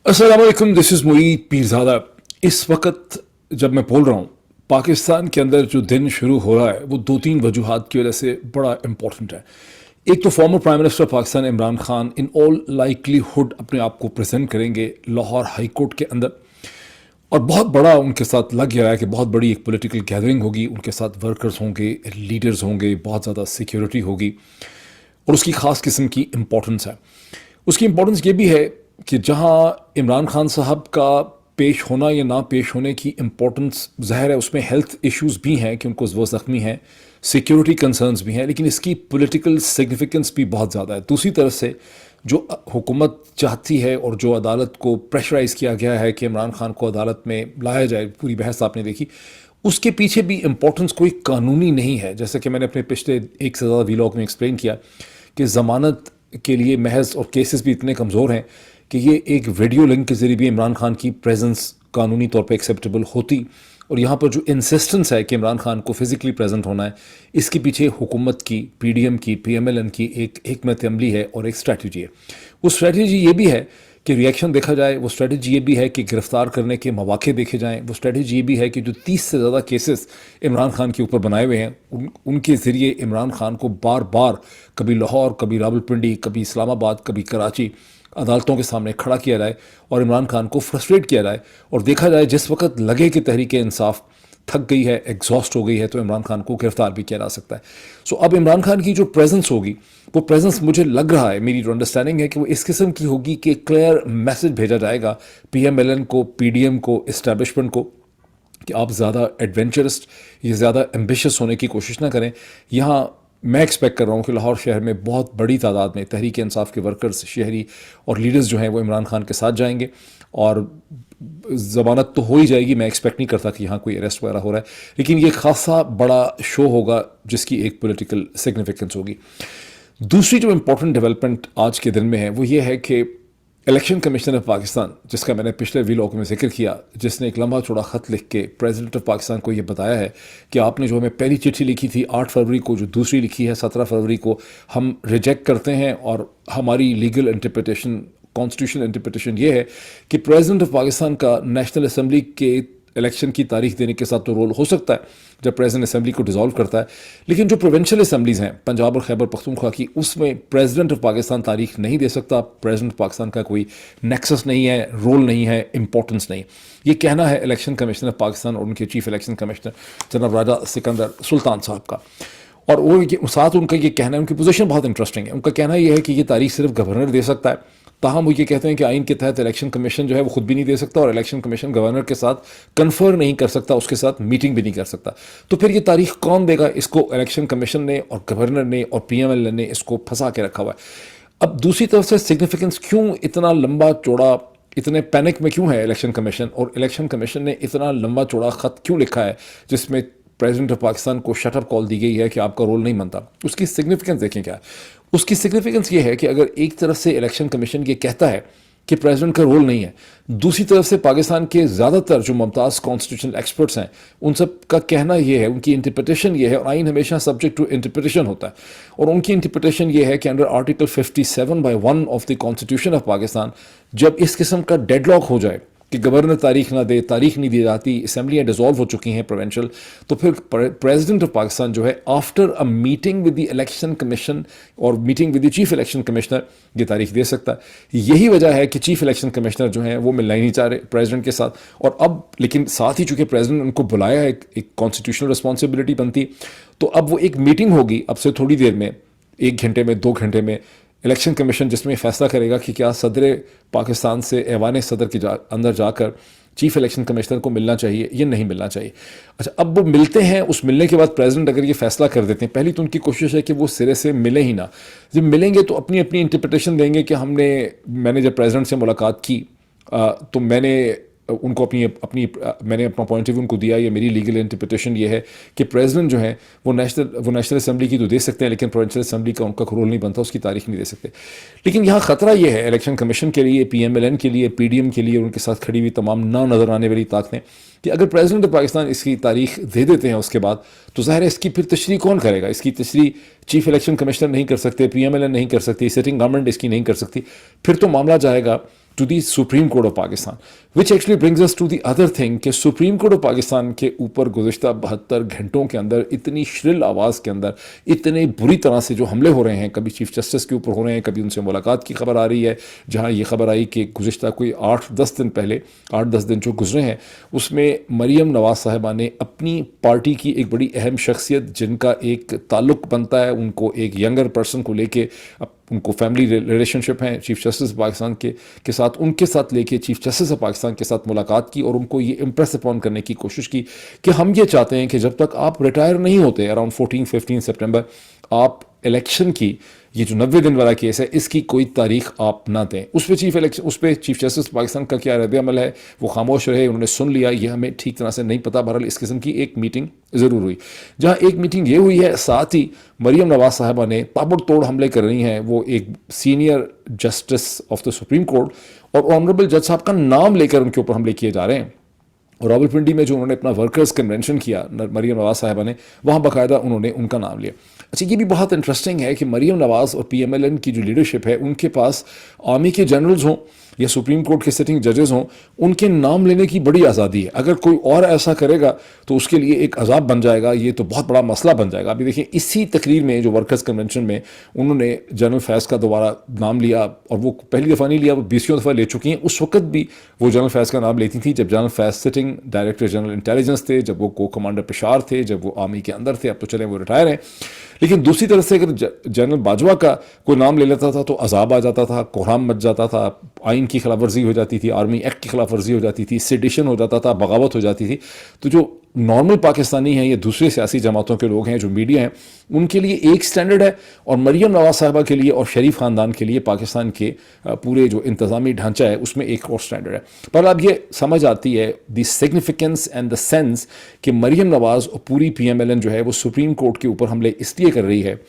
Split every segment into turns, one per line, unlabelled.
अस्सलाम वालेकुम, this is Moeed Pirzada. इस वक्त जब मैं बोल रहा हूँ, पाकिस्तान के अंदर जो दिन शुरू हो रहा है वो दो तीन वजूहात की वजह से बड़ा इम्पोर्टेंट है। एक तो former prime minister Pakistan Imran Khan in all likelihood अपने आप को प्रेजेंट करेंगे लाहौर हाई कोर्ट के अंदर, और बहुत बड़ा उनके साथ लग गया है कि बहुत बड़ी एक पॉलिटिकल गैदरिंग होगी, उनके साथ वर्कर्स होंगे, लीडर्स होंगे, बहुत ज़्यादा सिक्योरिटी होगी और उसकी ख़ास किस्म की इम्पोर्टेंस है। उसकी इम्पोर्टेंस ये भी है कि जहाँ इमरान खान साहब का पेश होना या ना पेश होने की इम्पोर्टेंस ज़ाहिर है, उसमें हेल्थ इश्यूज़ भी हैं कि उनको वो ज़ख्मी हैं, सिक्योरिटी कंसर्न्स भी हैं, लेकिन इसकी पॉलिटिकल सिग्निफिकेंस भी बहुत ज़्यादा है। दूसरी तरफ से जो हुकूमत चाहती है और जो अदालत को प्रेशराइज़ किया गया है कि इमरान खान को अदालत में लाया जाए, पूरी बहस आपने देखी, उसके पीछे भी इम्पोर्टेंस कोई कानूनी नहीं है। जैसे कि मैंने अपने पिछले एक से ज़्यादा वीलॉग में एक्सप्लेन किया कि ज़मानत के लिए महज और केसेस भी इतने कमज़ोर हैं कि ये एक वीडियो लिंक के ज़रिए भी इमरान खान की प्रेजेंस कानूनी तौर पे एक्सेप्टेबल होती, और यहाँ पर जो इंसिस्टेंस है कि इमरान खान को फिज़िकली प्रेजेंट होना है, इसके पीछे हुकूमत की, पीडीएम की, पीएमएलएन की एक हिकमत अमली है और एक स्ट्रैटेजी है। वो स्ट्रैटेजी ये भी है कि रिएक्शन देखा जाए, वो स्ट्रैटेजी ये भी है कि गिरफ्तार करने के मौके देखे जाएँ, वो स्ट्रैटेजी ये भी है कि जो 30 से ज़्यादा केसेस इमरान खान के ऊपर बनाए हुए हैं उनके ज़रिए इमरान खान को बार बार कभी लाहौर, कभी रावलपिंडी, कभी इस्लामाबाद, कभी कराची अदालतों के सामने खड़ा किया जाए और इमरान खान को फ्रस्ट्रेट किया जाए, और देखा जाए जिस वक्त लगे कि तहरीक इंसाफ थक गई है, एग्जॉस्ट हो गई है, तो इमरान खान को गिरफ्तार भी किया जा सकता है। सो अब इमरान खान की जो प्रेजेंस होगी, वो प्रेजेंस मुझे लग रहा है, मेरी जो अंडरस्टैंडिंग है कि वो इस किस्म की होगी कि क्लियर मैसेज भेजा जाएगा पीएमएलएन को, पीडीएम को, इस्टेब्लिशमेंट को कि आप ज़्यादा एडवेंचरस या ज़्यादा एम्बिशियस होने की कोशिश ना करें। यहाँ मैं एक्सपेक्ट कर रहा हूँ कि लाहौर शहर में बहुत बड़ी तादाद में तहरीक इंसाफ के वर्कर्स, शहरी और लीडर्स जो हैं वो इमरान खान के साथ जाएंगे, और ज़मानत तो हो ही जाएगी। मैं एक्सपेक्ट नहीं करता कि यहाँ कोई अरेस्ट वगैरह हो रहा है, लेकिन ये खासा बड़ा शो होगा जिसकी एक पॉलिटिकल सिग्निफिकेंस होगी। दूसरी जो इम्पोर्टेंट डेवलपमेंट आज के दिन में है वो ये है कि इलेक्शन कमीशन ऑफ पाकिस्तान, जिसका मैंने पिछले वीलॉग में जिक्र किया, जिसने एक लंबा चौड़ा ख़त लिख के प्रेसिडेंट ऑफ पाकिस्तान को ये बताया है कि आपने जो हमें पहली चिट्ठी लिखी थी 8 फरवरी को, जो दूसरी लिखी है 17 फरवरी को, हम रिजेक्ट करते हैं, और हमारी लीगल इंटरप्रिटेशन, कॉन्स्टिट्यूशनल इंटरप्रिटेशन ये है कि प्रेसिडेंट ऑफ पाकिस्तान का नेशनल असम्बली के इलेक्शन की तारीख देने के साथ तो रोल हो सकता है जब प्रेसिडेंट असम्बली को डिसॉल्व करता है, लेकिन जो प्रोविंशियल असम्बलीज़ हैं पंजाब और खैबर पख्तूनख्वा की, उसमें प्रेसिडेंट ऑफ पाकिस्तान तारीख नहीं दे सकता। प्रेसिडेंट ऑफ पाकिस्तान का कोई नेक्सस नहीं है, रोल नहीं है, इंपॉर्टेंस नहीं। ये कहना है इलेक्शन कमीशन ऑफ पाकिस्तान और उनके चीफ इलेक्शन कमिश्नर जनाब राजा सिकंदर सुल्तान साहब का, और वो साथ उनका ये कहना है, उनकी पोजीशन बहुत इंटरेस्टिंग है। उनका कहना यह है कि ये तारीख सिर्फ गवर्नर दे सकता है, ताहम वो ये कहते हैं कि आइन के तहत इलेक्शन कमीशन जो है वो खुद भी नहीं दे सकता, और इलेक्शन कमीशन गवर्नर के साथ कन्फर नहीं कर सकता, उसके साथ मीटिंग भी नहीं कर सकता। तो फिर ये तारीख कौन देगा? इसको इलेक्शन कमीशन ने और गवर्नर ने और पीएमएल ने इसको फंसा के रखा हुआ है। अब दूसरी तरफ से सिग्निफिकेंस क्यों इतना लंबा चौड़ा, इतने पैनिक में क्यों है इलेक्शन कमीशन, और इलेक्शन कमीशन ने इतना लंबा चौड़ा ख़त क्यों लिखा है जिसमें प्रेसिडेंट ऑफ पाकिस्तान को शटअप कॉल दी गई है कि आपका रोल नहीं बनता? उसकी सिग्निफिकेंस देखें क्या है। उसकी सिग्निफिकेंस ये है कि अगर एक तरफ से इलेक्शन कमीशन ये कहता है कि प्रेसिडेंट का रोल नहीं है, दूसरी तरफ से पाकिस्तान के ज़्यादातर जो मुमताज़ कॉन्स्टिट्यूशनल एक्सपर्ट्स हैं उन सब का कहना ये है, उनकी इंटरप्रिटेशन ये है, और आइन हमेशा सब्जेक्ट टू इंटरप्रिटेशन होता है, और उनकी इंटरप्रिटेशन ये है कि under article 57/1 of the constitution of Pakistan, जब इस किस्म का डेडलॉक हो जाए कि गवर्नर तारीख ना दे, तारीख नहीं दी जाती, असम्बलियाँ डिसॉल्व हो चुकी हैं प्रोविंशियल, तो फिर प्रेसिडेंट ऑफ पाकिस्तान जो है after a meeting with the election commission और meeting with the chief election commissioner ये तारीख दे सकता है। यही वजह है कि चीफ इलेक्शन कमिश्नर जो हैं वो मिलना ही नहीं चाह रहे प्रेसिडेंट के साथ, और अब लेकिन साथ ही चूँकि प्रेसिडेंट उनको बुलाया है, एक कॉन्स्टिट्यूशनल रिस्पॉन्सिबिलिटी बनती, तो अब वो एक मीटिंग होगी अब से थोड़ी देर में, 1 घंटे में, 2 घंटे में, इलेक्शन कमीशन जिसमें फैसला करेगा कि क्या सदर पाकिस्तान से ऐवान सदर के अंदर जाकर चीफ इलेक्शन कमिश्नर को मिलना चाहिए या नहीं मिलना चाहिए। अच्छा, अब वो मिलते हैं, उस मिलने के बाद प्रेसिडेंट अगर ये फैसला कर देते हैं, पहली तो उनकी कोशिश है कि वो सिरे से मिले ही ना। जब मिलेंगे तो अपनी अपनी इंटरप्रिटेशन देंगे कि मैंने जब प्रेसिडेंट से मुलाकात की तो मैंने उनको मैंने अपना पॉइंट ऑफ व्यू उनको दिया, ये मेरी लीगल इंटरप्रिटेशन ये है कि प्रेसिडेंट जो है वो नेशनल असम्बली की तो दे सकते हैं, लेकिन प्रोविंशियल असम्बली का उनका रोल नहीं बनता, उसकी तारीख नहीं दे सकते। लेकिन यहाँ ख़तरा ये है इलेक्शन कमीशन के लिए, पीएमएलएन के लिए, पीडीएम के लिए, उनके साथ खड़ी हुई तमाम ना नज़र आने वाली ताकतें, कि अगर प्रेसिडेंट ऑफ पाकिस्तान इसकी तारीख दे देते हैं उसके बाद, तो ज़ाहिर है इसकी फिर तशरीह कौन करेगा? इसकी तशरीह चीफ इलेक्शन कमिश्नर नहीं कर सकते, पीएमएलएन नहीं कर सकती, सिटिंग गवर्नमेंट इसकी नहीं कर सकती। फिर तो मामला जाएगा to the Supreme Court of Pakistan, which actually brings us to the other thing कि Supreme Court of Pakistan के ऊपर गुज़श्ता 72 घंटों के अंदर इतनी श्रिल आवाज़ के अंदर इतने बुरी तरह से जो हमले हो रहे हैं, कभी चीफ जस्टिस के ऊपर हो रहे हैं, कभी उनसे मुलाकात की खबर आ रही है, जहां ये खबर आई कि गुज़श्ता कोई 8-10 दिन पहले 8-10 दिन जो गुजरे हैं उसमें मरीम नवाज़ साहिबा ने अपनी पार्टी की एक बड़ी अहम शख्सियत जिनका एक ताल्लुक़ बनता है, उनको एक यंगर पर्सन को लेके उनको फैमिली रिलेशनशिप हैं चीफ जस्टिस पाकिस्तान के साथ, उनके साथ लेके चीफ जस्टिस ऑफ पाकिस्तान के साथ मुलाकात की और उनको ये इम्प्रेस अपॉन करने की कोशिश की कि हम ये चाहते हैं कि जब तक आप रिटायर नहीं होते अराउंड 14-15 सितंबर, आप इलेक्शन की ये जो 90 दिन वाला केस है इसकी कोई तारीख आप ना दें। उस पर चीफ जस्टिस पाकिस्तान का क्या रद्द अमल है, वो खामोश रहे, उन्होंने सुन लिया, ये हमें ठीक तरह से नहीं पता। बहरहाल इस किस्म की एक मीटिंग ज़रूर हुई, जहाँ एक मीटिंग ये हुई है, साथ ही मरीम नवाज़ साहिबा ने ताबड़तोड़ हमले कर रही हैं, वो एक senior justice of the supreme court और ऑनरेबल जज साहब का नाम लेकर उनके ऊपर हमले किए जा रहे हैं। और रावलपिंडी में जो उन्होंने अपना वर्कर्स कन्वेंशन किया मरीम नवाज़ साहिबा ने, वहाँ बाकायदा उन्होंने उनका नाम लिया। अच्छा, ये भी बहुत इंटरेस्टिंग है कि मरीम नवाज़ और PMLN की जो लीडरशिप है उनके पास आर्मी के जनरल्स हों या सुप्रीम कोर्ट के सिटिंग जजेस हों, उनके नाम लेने की बड़ी आज़ादी है। अगर कोई और ऐसा करेगा तो उसके लिए एक अजाब बन जाएगा, ये तो बहुत बड़ा मसला बन जाएगा। अभी देखिए इसी तकरीर में जो वर्कर्स कन्वेंशन में उन्होंने जनरल फैज़ का दोबारा नाम लिया, और वो पहली दफ़ा नहीं लिया, वो 20 दफ़ा ले चुकी हैं। उस वक्त भी वो जनरल फैज़ का नाम लेती थी जब जनरल फैज़ सिटिंग डायरेक्टर जनरल इंटेलिजेंस थे, जब वो को कमांडर पेशार थे, जब वो आर्मी के अंदर थे। अब तो चले वो रिटायर हैं, लेकिन दूसरी तरफ से अगर जनरल बाजवा का कोई नाम ले लेता था तो अजाब आ जाता था, कोहराम मच जाता था, आइन की खिलाफ वर्जी हो जाती थी, आर्मी एक्ट की खिलाफ वर्जी हो जाती थी, सेडिशन हो जाता था, बगावत हो जाती थी। तो जो नॉर्मल पाकिस्तानी हैं, ये दूसरे सियासी जमातों के लोग हैं, जो मीडिया हैं, उनके लिए एक स्टैंडर्ड है, और मरीम नवाज़ साहिबा के लिए और शरीफ ख़ानदान के लिए पाकिस्तान के पूरे जो इंतज़ामी ढांचा है उसमें एक और स्टैंडर्ड है। पर अब ये समझ आती है the significance and the sense कि मरीम नवाज़ और पूरी PMLN जो है वो सुप्रीम कोर्ट के ऊपर हमले इसलिए कर रही है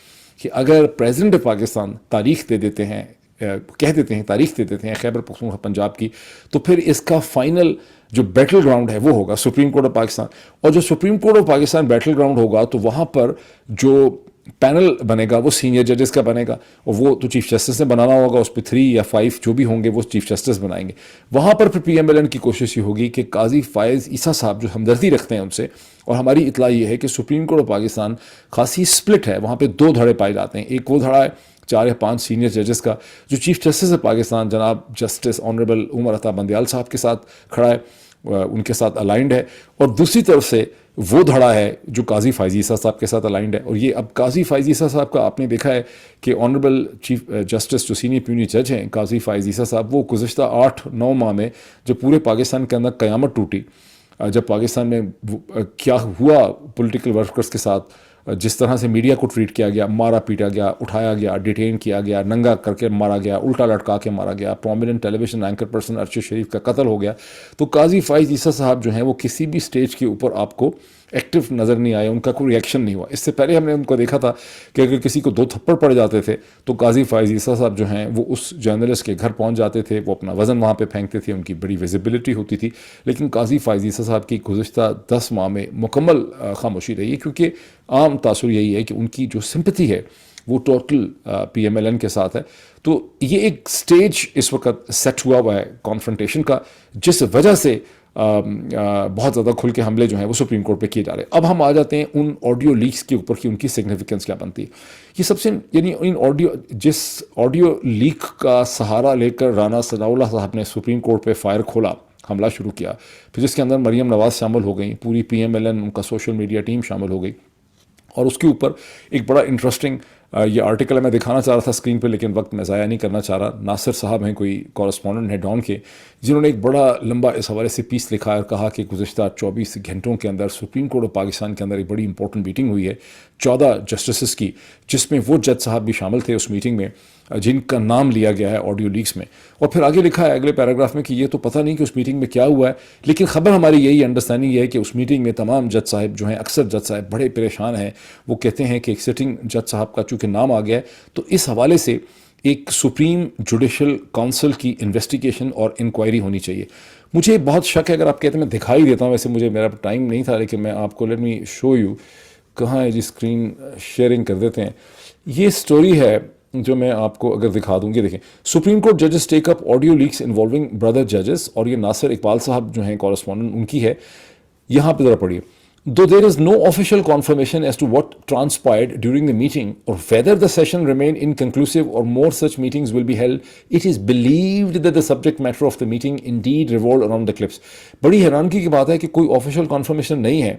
कि अगर प्रेसिडेंट ऑफ पाकिस्तान तारीख दे देते हैं, कह देते हैं, तारीख दे देते हैं खैबर पख्तूनख्वा पंजाब की, तो फिर इसका फाइनल जो बैटल ग्राउंड है वो होगा सुप्रीम कोर्ट ऑफ पाकिस्तान। और जो supreme court of Pakistan battle ground होगा तो वहाँ पर जो पैनल बनेगा वो सीनियर जजेस का बनेगा, और वो तो चीफ जस्टिस ने बनाना होगा, उस पर 3 या 5 जो भी होंगे वो चीफ जस्टिस बनाएंगे। वहाँ पर फिर PMLN की कोशिश ये होगी कि काजी फायज़ ईसा साहब जो हमदर्दी रखते हैं उनसे, और हमारी इतला ये है कि सुप्रीम कोर्ट ऑफ पाकिस्तान खासी स्प्लिट है, वहाँ पर 2 धड़े पाए जाते हैं। एक वो धड़ा है 4 या 5 सीनियर जजेस का जो चीफ जस्टिस ऑफ पाकिस्तान जनाब जस्टिस ऑनरेबल उमर अता बंदयाल साहब के साथ खड़ा है, उनके साथ अलाइंड है, और दूसरी तरफ से वो धड़ा है जो काजी फायज़ ईसा साहब के साथ अलाइंड है। और ये अब काजी फायज़ ईसा साहब का आपने देखा है कि ऑनरेबल चीफ जस्टिस जो सीनियर प्यूनी जज हैं काजी फायज़ ईसा साहब, वो गुज़श्ता 8-9 माह में जब पूरे पाकिस्तान के अंदर क़यामत टूटी, जब पाकिस्तान में क्या हुआ पॉलिटिकल वर्कर्स के साथ, जिस तरह से मीडिया को ट्रीट किया गया, मारा पीटा गया, उठाया गया, डिटेन किया गया, नंगा करके मारा गया, उल्टा लटका के मारा गया, prominent television anchor person Arshad Sharif का कत्ल हो गया, तो काजी फायज़ ईसा साहब जो हैं वो किसी भी स्टेज के ऊपर आपको एक्टिव नज़र नहीं आए, उनका कोई रिएक्शन नहीं हुआ। इससे पहले हमने उनको देखा था कि अगर किसी को 2 थप्पड़ पड़ जाते थे तो काजी फायज़ ईसा साहब जो हैं वो उस जर्नलिस्ट के घर पहुंच जाते थे, वो अपना वज़न वहाँ पे फेंकते थे, उनकी बड़ी विजिबिलिटी होती थी। लेकिन काजी फायज़ ईसा साहब की गुज़श्ता 10 माह में मुकम्मल खामोशी रही है, क्योंकि आम तासुर यही है कि उनकी जो सिंपैथी है वो टोटल PMLN के साथ है। तो ये एक स्टेज इस वक्त सेट हुआ है कॉन्फ्रंटेशन का, जिस वजह से बहुत ज़्यादा खुल के हमले जो हैं वो सुप्रीम कोर्ट पे किए जा रहे हैं। अब हम आ जाते हैं उन ऑडियो लीक्स के ऊपर कि उनकी सिग्निफिकेंस क्या बनती है। ये सबसे यानी जिस ऑडियो लीक का सहारा लेकर राना सनाउल्लाह साहब ने सुप्रीम कोर्ट पे फायर खोला, हमला शुरू किया, फिर जिसके अंदर मरीम नवाज़ शामिल हो गई, पूरी PMLN उनका सोशल मीडिया टीम शामिल हो गई, और उसके ऊपर एक बड़ा इंटरेस्टिंग ये आर्टिकल मैं दिखाना चाह रहा था स्क्रीन पे, लेकिन वक्त मैं ज़ाया नहीं करना चाह रहा। नासिर साहब हैं, कोई कॉरेस्पॉन्डेंट है डॉन के, जिन्होंने एक बड़ा लंबा इस हवाले से पीस लिखा है और कहा कि गुज़श्ता 24 घंटों के अंदर सुप्रीम कोर्ट ऑफ पाकिस्तान के अंदर एक बड़ी इंपॉर्टेंट मीटिंग हुई है 14 जस्टिस की, जिसमें वो जज साहब भी शामिल थे उस मीटिंग में जिनका नाम लिया गया है ऑडियो लीक्स में। और फिर आगे लिखा है अगले पैराग्राफ में कि ये तो पता नहीं कि उस मीटिंग में क्या हुआ है, लेकिन ख़बर हमारी यही अंडरस्टैंडिंग है कि उस मीटिंग में तमाम जज साहब जो हैं, अक्सर जज साहब बड़े परेशान हैं। वो कहते हैं कि एक सिटिंग जज साहब का चूँकि नाम आ गया है, तो इस हवाले से एक सुप्रीम जुडिशल काउंसिल की इन्वेस्टिगेशन और इंक्वायरी होनी चाहिए। मुझे बहुत शक है, अगर आप कहते हैं मैं दिखाई देता हूँ, वैसे मुझे मेरा टाइम नहीं था, लेकिन मैं आपको लेट मी शो यू, कहाँ है जी, स्क्रीन शेयरिंग कर देते हैं। ये स्टोरी है جو میں آپ کو اگر دکھا دوں. یہ دیکھیں, سپریم کورٹ ججز ٹیک اپ آڈیو لیکس انوالونگ بردر ججز, اور یہ ناصر اقبال صاحب جو ہیں کورسپونڈنٹ ان کی ہے. یہاں پہ ذرا پڑھیے. Though there is no official confirmation as to what transpired during the meeting or whether the session remained inconclusive or more such meetings will be held, it is believed that the subject matter of the meeting indeed revolved around the clips. بڑی حیرانگی کی بات ہے کہ کوئی official confirmation نہیں ہے,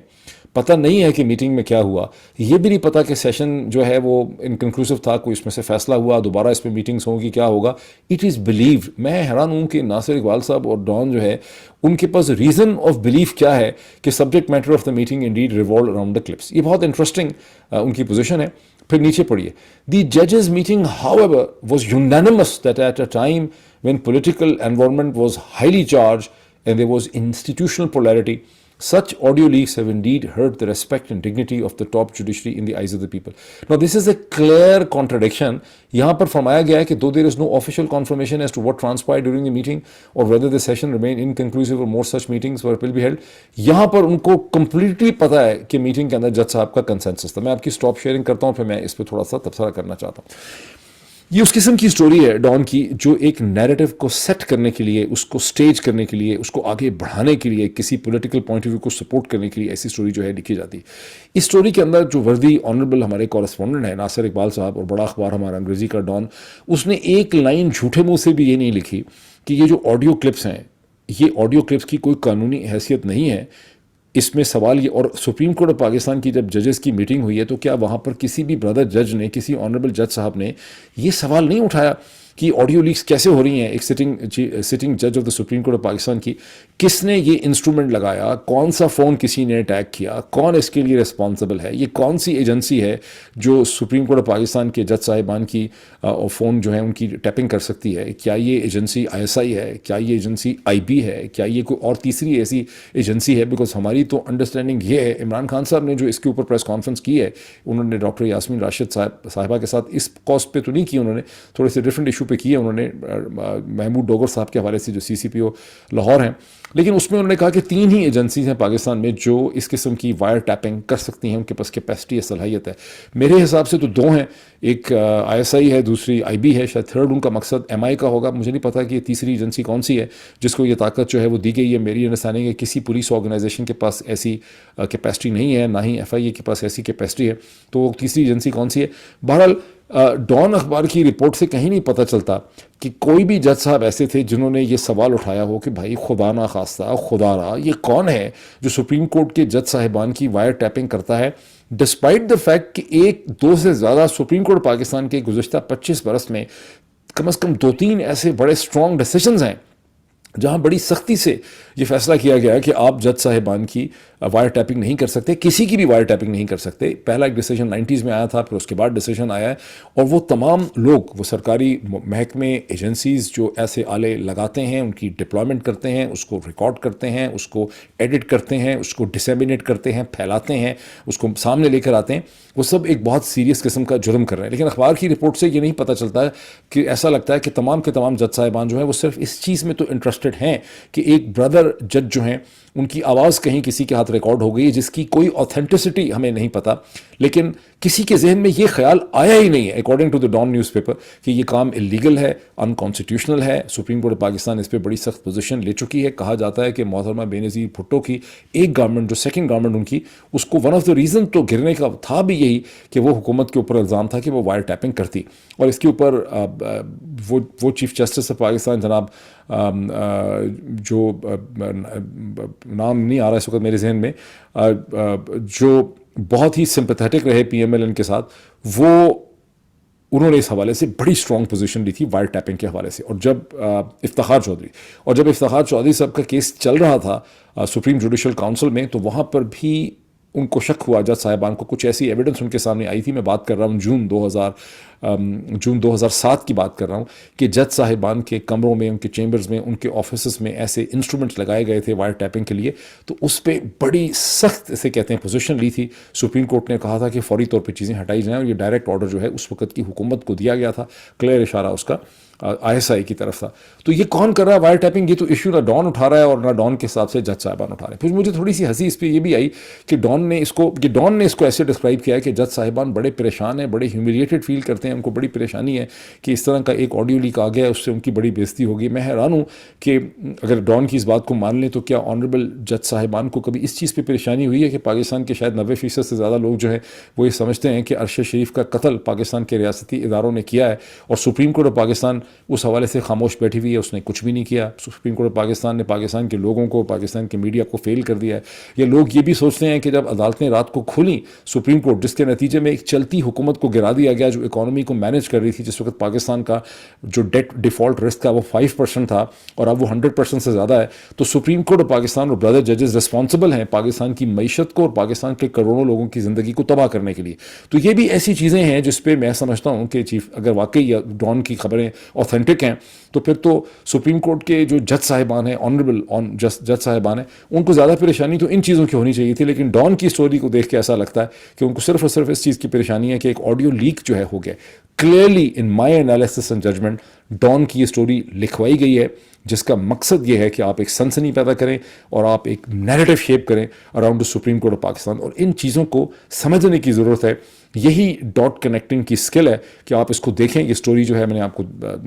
پتہ نہیں ہے کہ میٹنگ میں کیا ہوا, یہ بھی نہیں پتا کہ سیشن جو ہے وہ انکنکلوسیو تھا, کوئی اس میں سے فیصلہ ہوا, دوبارہ اس میں میٹنگز ہوں گی, کیا ہوگا. It is believed. میں حیران ہوں کہ ناصر اقبال صاحب اور ڈان جو ہے ان کے پاس ریزن آف بلیف کیا ہے کہ subject matter of the meeting indeed revolved around the clips. یہ بہت انٹرسٹنگ ان کی پوزیشن ہے. پھر نیچے پڑھیے. دی ججز meeting however was unanimous that at a time when political environment was highly charged and there was institutional polarity, such audio leaks have indeed hurt the respect and dignity of the top judiciary in the eyes of the people. Now this is a clear contradiction. یہاں پر فرمایا گیا ہے کہ though there is no official confirmation as to what transpired during the meeting or whether the session remained inconclusive or more such meetings will be held, یہاں پر ان کو completely پتا ہے کہ میٹنگ کے اندر جج صاحب کا کنسنسس تھا. میں آپ کی اسٹاپ شیئرنگ کرتا ہوں, پھر میں اس پہ تھوڑا سا تبصرہ کرنا چاہتا ہوں. یہ اس قسم کی سٹوری ہے ڈان کی جو ایک نیریٹو کو سیٹ کرنے کے لیے, اس کو سٹیج کرنے کے لیے, اس کو آگے بڑھانے کے لیے, کسی پولیٹیکل پوائنٹ آف ویو کو سپورٹ کرنے کے لیے ایسی سٹوری جو ہے لکھی جاتی ہے. اس سٹوری کے اندر جو وردی آنریبل ہمارے کورسپونڈنٹ ہیں ناصر اقبال صاحب, اور بڑا اخبار ہمارا انگریزی کا ڈان, اس نے ایک لائن جھوٹے منہ سے بھی یہ نہیں لکھی کہ یہ جو آڈیو کلپس ہیں, یہ آڈیو کلپس کی کوئی قانونی حیثیت نہیں ہے. اس میں سوال یہ, اور سپریم کورٹ آف پاکستان کی جب ججز کی میٹنگ ہوئی ہے تو کیا وہاں پر کسی بھی بردر جج نے, کسی آنریبل جج صاحب نے یہ سوال نہیں اٹھایا کہ آڈیو لیکس کیسے ہو رہی ہیں؟ ایک سٹنگ جج of the supreme court of Pakistan کی, کس نے یہ انسٹرومنٹ لگایا, کون سا فون کسی نے اٹیک کیا, کون اس کے لیے ریسپانسبل ہے, یہ کون سی ایجنسی ہے جو سپریم کورٹ آف پاکستان کے جج صاحبان کی فون جو ہے ان کی ٹیپنگ کر سکتی ہے؟ کیا یہ ایجنسی ISI ہے, کیا یہ ایجنسی IB ہے, کیا یہ کوئی اور تیسری ایسی ایجنسی ہے؟ بیکاز ہماری تو انڈرسٹینڈنگ یہ ہے, عمران خان صاحب نے جو اس کے اوپر پریس کانفرنس کی ہے, انہوں نے ڈاکٹر یاسمین راشد صاحبہ کے ساتھ اس کاز پہ تو نہیں کی, انہوں نے تھوڑے سے ڈفرینٹ ایشو پہ کی ہے, انہوں نے محمود ڈوگر صاحب کے حوالے سے جو CCPO لاہور ہیں, لیکن اس میں انہوں نے کہا کہ 3 ہی ایجنسیز ہیں پاکستان میں جو اس قسم کی وائر ٹیپنگ کر سکتی ہیں, ان کے پاس کیپیسٹی ہے, صلاحیت ہے. میرے حساب سے تو 2 ہیں, ایک ISI ہے, دوسری IB ہے, شاید تھرڈ ان کا مقصد MI کا ہوگا, مجھے نہیں پتا کہ یہ تیسری ایجنسی کون سی ہے جس کو یہ طاقت جو ہے وہ دی گئی ہے. میری انڈرسٹینڈنگ ہے کسی پولیس آرگنائزیشن کے پاس ایسی کیپیسٹی نہیں ہے, نہ ہی FIA کے پاس ایسی کیپیسٹی ہے, تو وہ تیسری ایجنسی کون سی ہے. بہرحال ڈان اخبار کی رپورٹ سے کہیں نہیں پتہ چلتا کہ کوئی بھی جج صاحب ایسے تھے جنہوں نے یہ سوال اٹھایا ہو کہ بھائی خدا نہ خواستہ, خدا را, یہ کون ہے جو سپریم کورٹ کے جج صاحبان کی وائر ٹیپنگ کرتا ہے, ڈسپائٹ دا فیکٹ کہ 1-2 سے زیادہ سپریم کورٹ پاکستان کے گزشتہ 25 برس میں کم از کم 2-3 ایسے بڑے اسٹرانگ ڈیسیشنز ہیں جہاں بڑی سختی سے یہ فیصلہ کیا گیا ہے کہ آپ جج صاحبان کی وائر ٹیپنگ نہیں کر سکتے, کسی کی بھی وائر ٹیپنگ نہیں کر سکتے. پہلا ایک ڈیسیجن 90s میں آیا تھا, پھر اس کے بعد ڈیسیجن آیا ہے, اور وہ تمام لوگ, وہ سرکاری محکمے, ایجنسیز جو ایسے آلے لگاتے ہیں, ان کی ڈپلائمنٹ کرتے ہیں, اس کو ریکارڈ کرتے ہیں, اس کو ایڈٹ کرتے ہیں, اس کو ڈسیمینیٹ کرتے ہیں, پھیلاتے ہیں, اس کو سامنے لے کر آتے ہیں, وہ سب ایک بہت سیریس قسم کا جرم کر رہے ہیں. لیکن اخبار کی رپورٹ سے یہ نہیں پتہ چلتا ہے کہ ایسا لگتا ہے کہ تمام کے تمام جج صاحبان جو ہیں وہ صرف اس چیز میں تو انٹرسٹڈ ہیں کہ ایک بردر جج جو ہیں ان کی آواز کہیں کسی کے ہاتھ ریکارڈ ہو گئی جس کی کوئی اوتھینٹسٹی ہمیں نہیں پتہ, لیکن کسی کے ذہن میں یہ خیال آیا ہی نہیں ہے according to the Dawn newspaper کہ یہ کام اللیگل ہے, انکانسٹیٹیوشنل ہے. سپریم کورٹ آف پاکستان اس پہ بڑی سخت پوزیشن لے چکی ہے. کہا جاتا ہے کہ محترمہ بینظیر بھٹو کی ایک گورنمنٹ جو سیکنڈ گورنمنٹ ان کی, اس کو ون آف دا ریزن تو گرنے کا تھا بھی یہی کہ وہ حکومت کے اوپر الزام تھا کہ وہ وائر ٹیپنگ کرتی, اور اس کے اوپر وہ چیف جسٹس آف پاکستان جناب جو نام نہیں آ رہا اس وقت میرے ذہن میں, جو بہت ہی سمپیتھیٹک رہے PMLN کے ساتھ, وہ انہوں نے اس حوالے سے بڑی اسٹرانگ پوزیشن لی تھی وائر ٹیپنگ کے حوالے سے. اور جب افتخار چودھری صاحب کا کیس چل رہا تھا سپریم جوڈیشل کاؤنسل میں, تو وہاں پر بھی ان کو شک ہوا جج صاحبان کو, کچھ ایسی ایویڈنس ان کے سامنے آئی تھی. میں بات کر رہا ہوں جون 2007 کی بات کر رہا ہوں کہ جج صاحبان کے کمروں میں, ان کے چیمبرز میں, ان کے آفیسز میں ایسے انسٹرومنٹس لگائے گئے تھے وائر ٹیپنگ کے لیے. تو اس پہ بڑی سخت اسے کہتے ہیں پوزیشن لی تھی. سپریم کورٹ نے کہا تھا کہ فوری طور پہ چیزیں ہٹائی جائیں, اور یہ ڈائریکٹ آرڈر جو ہے اس وقت کی حکومت کو دیا گیا تھا, کلیئر اشارہ اس کا ISI کی طرف تھا. تو یہ کون کر رہا ہے وائر ٹیپنگ؟ یہ تو ایشو نہ ڈان اٹھا رہا ہے اور نہ ڈان کے حساب سے جج صاحبان اٹھا رہے ہیں. پھر مجھے تھوڑی سی ہنسی اس پہ یہ بھی آئی کہ ڈان نے اس کو ایسے ڈسکرائب کیا ہے کہ جج صاحبان بڑے پریشان ہیں, بڑے ہیوملیٹڈ فیل کرتے ہیں, ان کو بڑی پریشانی ہے کہ اس طرح کا ایک آڈیو لیک آ گیا ہے, اس سے ان کی بڑی بےزتی ہوگی. میں حیران ہوں کہ اگر ڈان کی اس بات کو مان لیں تو کیا آنریبل جج صاحبان کو کبھی اس چیز پہ پریشانی ہوئی ہے کہ پاکستان کے شاید 90% سے زیادہ لوگ جو ہیں وہ یہ سمجھتے ہیں کہ ارشد شریف کا قتل پاکستان کے ریاستی اداروں نے کیا ہے اور سپریم کورٹ آف پاکستان اس حوالے سے خاموش بیٹھی ہوئی ہے, اس نے کچھ بھی نہیں کیا. سپریم کورٹ آف پاکستان نے پاکستان کے لوگوں کو, پاکستان کے میڈیا کو فیل کر دیا ہے. یا لوگ یہ بھی سوچتے ہیں کہ جب عدالتیں رات کو کھولیں سپریم کورٹ, جس کے نتیجے میں ایک چلتی حکومت کو گرا دیا گیا جو اکانومی کو مینیج کر رہی تھی, جس وقت پاکستان کا جو ڈیٹ ڈیفالٹ رسک تھا وہ 5% تھا اور اب وہ 100% سے زیادہ ہے, تو سپریم کورٹ آف پاکستان اور برادر ججز رسپانسبل ہیں پاکستان کی معیشت کو اور پاکستان کے کروڑوں لوگوں کی زندگی کو تباہ کرنے کے لیے. تو یہ بھی ایسی چیزیں ہیں جس پہ میں سمجھتا ہوں کہ چیف اگر واقعی ڈان کی خبریں اوتھینٹک ہیں تو پھر تو سپریم کورٹ کے جو جج صاحبان ہیں, آنریبل جج صاحبان ہیں, ان کو زیادہ پریشانی تو ان چیزوں کی ہونی چاہیے تھی. لیکن ڈان کی اسٹوری کو دیکھ کے ایسا لگتا ہے کہ ان کو صرف اور صرف اس چیز کی پریشانی ہے کہ ایک آڈیو لیک جو ہے ہو گیا. Clearly in my analysis and judgement Dawn کی یہ اسٹوری لکھوائی گئی ہے جس کا مقصد یہ ہے کہ آپ ایک سنسنی پیدا کریں اور آپ ایک نیریٹو شیپ کریں around the supreme court of Pakistan, اور ان چیزوں کو سمجھنے کی ضرورت ہے. یہی ڈاٹ کنیکٹنگ کی اسکل ہے کہ آپ اس کو دیکھیں. یہ اسٹوری جو ہے میں نے آپ کو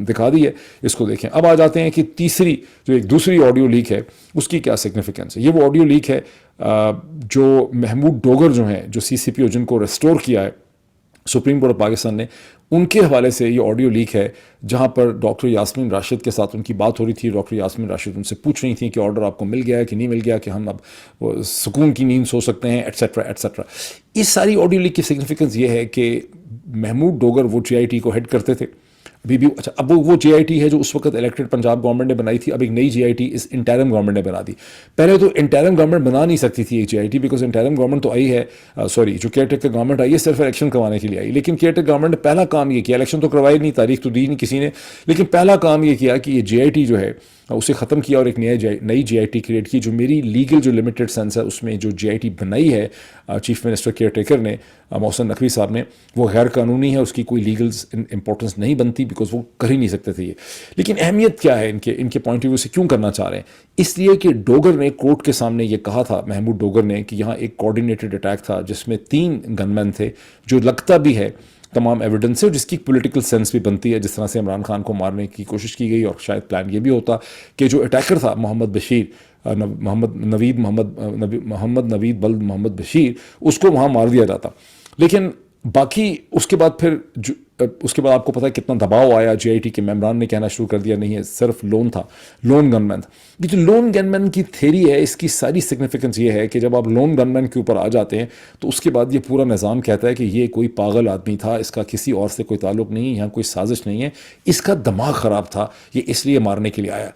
دکھا دی ہے, اس کو دیکھیں. اب آ جاتے ہیں کہ تیسری جو ایک دوسری آڈیو لیک ہے اس کی کیا سگنیفیکنس ہے. یہ وہ آڈیو لیک ہے جو محمود ڈوگر جو ہیں, جو CCPO جن کو ریسٹور کیا ہے سپریم کورٹ آف پاکستان نے, ان کے حوالے سے یہ آڈیو لیک ہے جہاں پر ڈاکٹر یاسمین راشد کے ساتھ ان کی بات ہو رہی تھی. ڈاکٹر یاسمین راشد ان سے پوچھ رہی تھیں کہ آرڈر آپ کو مل گیا ہے کہ نہیں مل گیا, کہ ہم اب سکون کی نیند سو سکتے ہیں, ایٹسیٹرا ایٹسیٹرا. اس ساری آڈیو لیک کی سگنیفیکنس یہ ہے کہ محمود ڈوگر وہ GIT کو ہیڈ کرتے تھے ابھی بھی. اچھا, اب وہ GIT ہے جو اس وقت الیکٹڈ پنجاب گورنمنٹ نے بنائی تھی. اب ایک نئی GIT اس انٹرم گورنمنٹ نے بنا دی. پہلے تو انٹرم گورنمنٹ بنا نہیں سکتی تھی ایک GIT, بیکاز انٹرم گورنمنٹ تو آئی ہے, جو کیئر ٹیکر گورنمنٹ آئی ہے صرف الیکشن کروانے کے لیے آئی. لیکن کیئر ٹیکر گورنمنٹ نے پہلا کام یہ کیا, الیکشن تو کروائی نہیں, تاریخ تو دی نہیں کسی نے, لیکن پہلا کام یہ کیا کہ یہ GIT جو ہے اسے ختم کیا اور ایک نئی GIT کریٹ کی, جو میری لیگل جو لمیٹڈ سینس ہے اس میں جو GIT بنائی ہے چیف منسٹر کیئر ٹیکر نے, محسن نقوی صاحب نے, وہ غیر قانونی ہے. اس کی کوئی لیگل امپورٹنس نہیں بنتی بیکاز وہ کر ہی نہیں سکتے تھے یہ. لیکن اہمیت کیا ہے ان کے پوائنٹ آف ویو سے کیوں کرنا چاہ رہے ہیں؟ اس لیے کہ ڈوگر نے کورٹ کے سامنے یہ کہا تھا, محمود ڈوگر نے, کہ یہاں ایک کوآرڈینیٹڈ اٹیک تھا جس میں 3 گن مین تھے, جو لگتا بھی ہے تمام ایویڈنس سے, اور جس کی پولیٹیکل سینس بھی بنتی ہے. جس طرح سے عمران خان کو مارنے کی کوشش کی گئی, اور شاید پلان یہ بھی ہوتا کہ جو اٹیکر تھا محمد نوید بلد محمد بشیر, اس کو وہاں مار دیا جاتا. لیکن باقی اس کے بعد پھر اس کے بعد آپ کو پتہ ہے کتنا دباؤ آیا. GIT کے ممبران نے کہنا شروع کر دیا نہیں ہے صرف لون تھا, لون گن مین. یہ جو لون گن مین کی تھیری ہے, اس کی ساری سگنیفیکنس یہ ہے کہ جب آپ لون گن مین کے اوپر آ جاتے ہیں تو اس کے بعد یہ پورا نظام کہتا ہے کہ یہ کوئی پاگل آدمی تھا, اس کا کسی اور سے کوئی تعلق نہیں ہے, یہاں کوئی سازش نہیں ہے, اس کا دماغ خراب تھا, یہ اس لیے مارنے کے لیے آیا.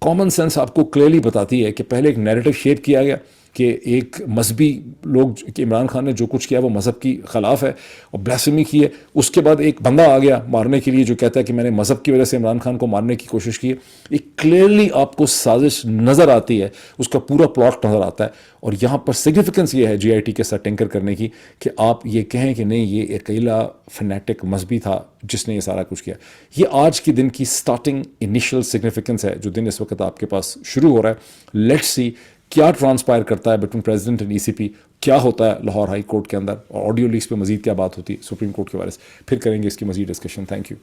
کامن سینس آپ کو کلیئرلی بتاتی ہے کہ پہلے ایک نیریٹو شیپ کیا گیا کہ ایک مذہبی لوگ, کہ عمران خان نے جو کچھ کیا وہ مذہب کی خلاف ہے اور بلاسفیمی کی ہے. اس کے بعد ایک بندہ آ گیا مارنے کے لیے جو کہتا ہے کہ میں نے مذہب کی وجہ سے عمران خان کو مارنے کی کوشش کی ہے. ایک کلیئرلی آپ کو سازش نظر آتی ہے, اس کا پورا پلاٹ نظر آتا ہے. اور یہاں پر سگنیفیکنس یہ ہے GIT کے ساتھ ٹینکر کرنے کی کہ آپ یہ کہیں کہ نہیں یہ اکیلا فنیٹک مذہبی تھا جس نے یہ سارا کچھ کیا. یہ آج کے دن کی سٹارٹنگ انیشیل سگنیفیکنس ہے جو دن اس وقت آپ کے پاس شروع ہو رہا ہے. لیٹس سی کیا ٹرانسپائر کرتا ہے بٹوین پریزیڈنٹ اینڈ ECP, کیا ہوتا ہے لاہور ہائی کورٹ کے اندر, اور آڈیو لیکس پہ مزید کیا بات ہوتی ہے سپریم کورٹ کے بارے سے. پھر کریں گے اس کی مزید ڈسکشن. Thank you.